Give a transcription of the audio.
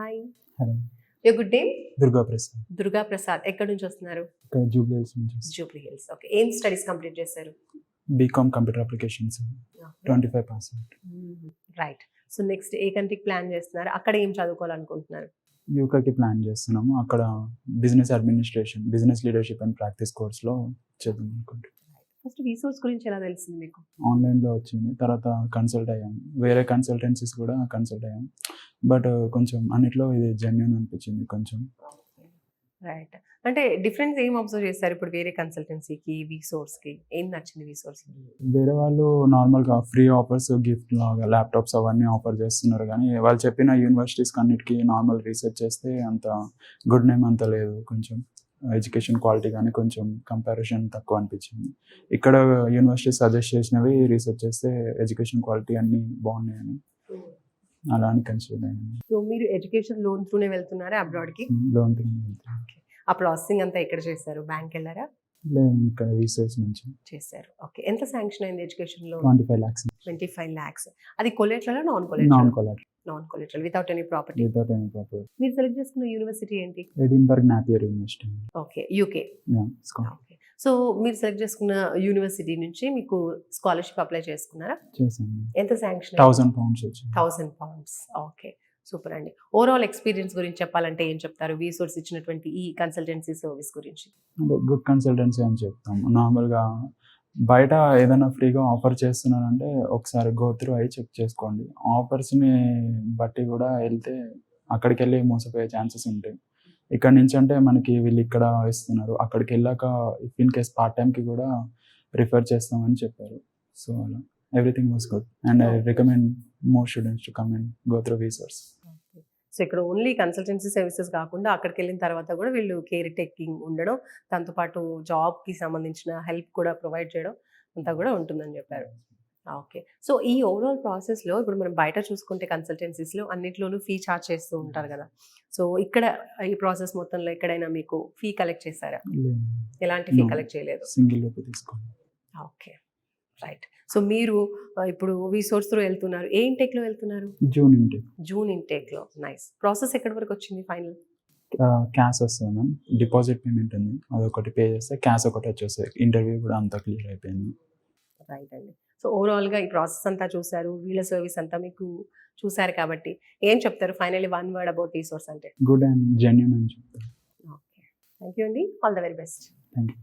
Hi. Hello. Your good name? Durga Prasad. Durga Prasad. ఎక్కడి నుంచి వస్తున్నారు? ఇక్కడ జూబ్లీ హిల్స్ నుంచి వస్తున్నా. జూబ్లీ హిల్స్. ఓకే. ఏం స్టడీస్ కంప్లీట్ చేశారు? B Com computer applications 25%. Right. So next ఏ కంట్రీకి ప్లాన్ చేస్తున్నారు? అక్కడ ఏం చదువుకోవాలనుకుంటున్నారు? యూకేకి ప్లాన్ చేస్తున్నాము. అక్కడ business administration, business leadership and practice కోర్స్లో చదువు అనుకుంటున్నాను. ఫస్ట్ రీసోర్స్ గురించి ఎలా తెలిసింది మీకు? ఆన్లైన్లో వచ్చింది. తర్వాత కన్సల్ట్ అయ్యాం. వేరే కన్సల్టెన్సీస్ కూడా కన్సల్ట్ అయ్యాం. బట్ కొంచెం అన్నిట్లో ఇది జెన్యూన్ అనిపించింది కొంచెం. రైట్. అంటే డిఫరెన్స్ ఏం అబ్జర్వ్ చేస్తారు ఇప్పుడు వేరే కన్సల్టెన్సీకి, కి ఏం నచ్చింది రీసోర్స్? వేరే వాళ్ళు నార్మల్గా ఫ్రీ ఆఫర్స్, గిఫ్ట్ లాగా ల్యాప్టాప్స్ అవన్నీ ఆఫర్ చేస్తున్నారు, కానీ వాళ్ళు చెప్పిన యూనివర్సిటీస్కి అన్నిటికీ నార్మల్ రీసెర్చ్ చేస్తే అంత గుడ్ నేమ్ అంత లేదు. కొంచెం ఎడ్యుకేషన్ క్వాలిటీ కానీ కొంచెం కంపారిజన్ తక్కువ అనిపించింది. ఇక్కడ యూనివర్సిటీ సజెస్ట్ చేసినవి రీసెర్చ్ చేస్తే ఎడ్యుకేషన్ క్వాలిటీ అన్నీ బాగున్నాయని అలా అని కన్సిడర్ అయ్యింది. సో మీరు ఎడ్యుకేషన్ లోన్ త్రూనే వెళ్తున్నారా అబ్రాడ్కి? లోన్ ఆ ప్రాసెసింగ్ అంతా ఎక్కడ చేశారు? బ్యాంక్ వెళ్ళారా? లేదు, ఇక్కడ రీసెర్చ్ నుంచి చేశారు. ఓకే. ఎంత శాంక్షన్ అయింది ఎడ్యుకేషన్ లోన్? 25 lakhs. 25 lakhs. అది collateral, non non collateral? Collateral. Non collateral, without any property. Without any property. మీరు సెలెక్ట్ చేసుకున్న యూనివర్సిటీ ఏంటి? Edinburgh Napier university. Okay. UK. Okay. So మీరు సెలెక్ట్ చేసుకున్న యూనివర్సిటీ నుంచి మీకు స్కాలర్షిప్ అప్లై చేసుకున్నారా? చేశాను. ఎంత శాంక్షన్? £1000 వచ్చింది. £1000. ఓకే. సూపర్ అండి. ఓవరాల్ ఎక్స్పీరియన్స్ గురించి చెప్పాలంటే ఏం చెప్తారు? వీసోర్స్ ఇచ్చినటువంటి ఈ కన్సల్టెన్సీ సర్వీస్ గురించి. అంటే గుడ్ కన్సల్టెన్సీ అని చెప్తాం. నార్మల్గా బయట ఏదైనా ఫ్రీగా ఆఫర్ చేస్తున్నారంటే ఒకసారి గో త్రూ అయ్యి చెక్ చేసుకోండి. ఆఫర్స్ని బట్టి కూడా వెళ్తే అక్కడికి వెళ్ళి మోసపోయే ఛాన్సెస్ ఉంటాయి. ఇక్కడ నుంచి అంటే మనకి వీళ్ళు ఇక్కడ ఇస్తున్నారు, అక్కడికి వెళ్ళాక ఇఫ్ ఇన్ కేస్ పార్ట్ టైంకి కూడా రిఫర్ చేస్తామని చెప్పారు. సో అలా everything was good and I recommend more students to come and go through వీసోర్స్. So ఇక్కడ ఓన్లీ కన్సల్టెన్సీ సర్వీసెస్ కాకుండా అక్కడికి వెళ్ళిన తర్వాత కూడా వీళ్ళు కేర్ టేకింగ్ ఉండడం, దాంతోపాటు జాబ్కి సంబంధించిన హెల్ప్ కూడా ప్రొవైడ్ చేయడం అంతా కూడా ఉంటుందని చెప్పారు. ఓకే. సో ఈ ఓవరాల్ ప్రాసెస్లో ఇప్పుడు మనం బయట చూసుకుంటే కన్సల్టెన్సీస్లో అన్నిట్లోనూ ఫీ ఛార్జ్ చేస్తూ ఉంటారు కదా. సో ఇక్కడ ఈ ప్రాసెస్ మొత్తంలో ఎక్కడైనా మీకు ఫీ కలెక్ట్ చేశారా? ఎలాంటి ఫీ కలెక్ట్ చేయలేదు? సింగిల్ రూపీ తీసుకోండి. ఓకే. రైట్. సో మీరు ఇప్పుడు వీసోర్స్ త్రూ వెళ్తున్నారు. ఏ ఇంటేక్లో వెళ్తున్నారు? జూన్ ఇంటేక్లో. నైస్. ప్రాసెస్ ఎక్కడి వరకు వచ్చింది ఫైనల్? క్యాష్ వస్తుంది మ్యామ్. డిపాజిట్ పేమెంట్ ఉంది, అదొకటి పే చేస్తే క్యాష్ ఒకటి వచ్చేస్తుంది. ఇంటర్వ్యూ కూడా అంతా క్లియర్ అయిపోయింది. రైట్ అండి. సో ఓవరాల్గా ఈ ప్రాసెస్ అంతా చూసారు, వీళ్ళ సర్వీస్ అంతా మీకు చూసారు కాబట్టి ఏం చెప్తారు ఫైనల్లీ వన్ వర్డ్ అబౌట్ వీసోర్స్ అంటే? గుడ్ అండ్ జెన్యూన్ అని చెప్తారు. ఓకే. థ్యాంక్ యూ అండి. All the very best. Thank you.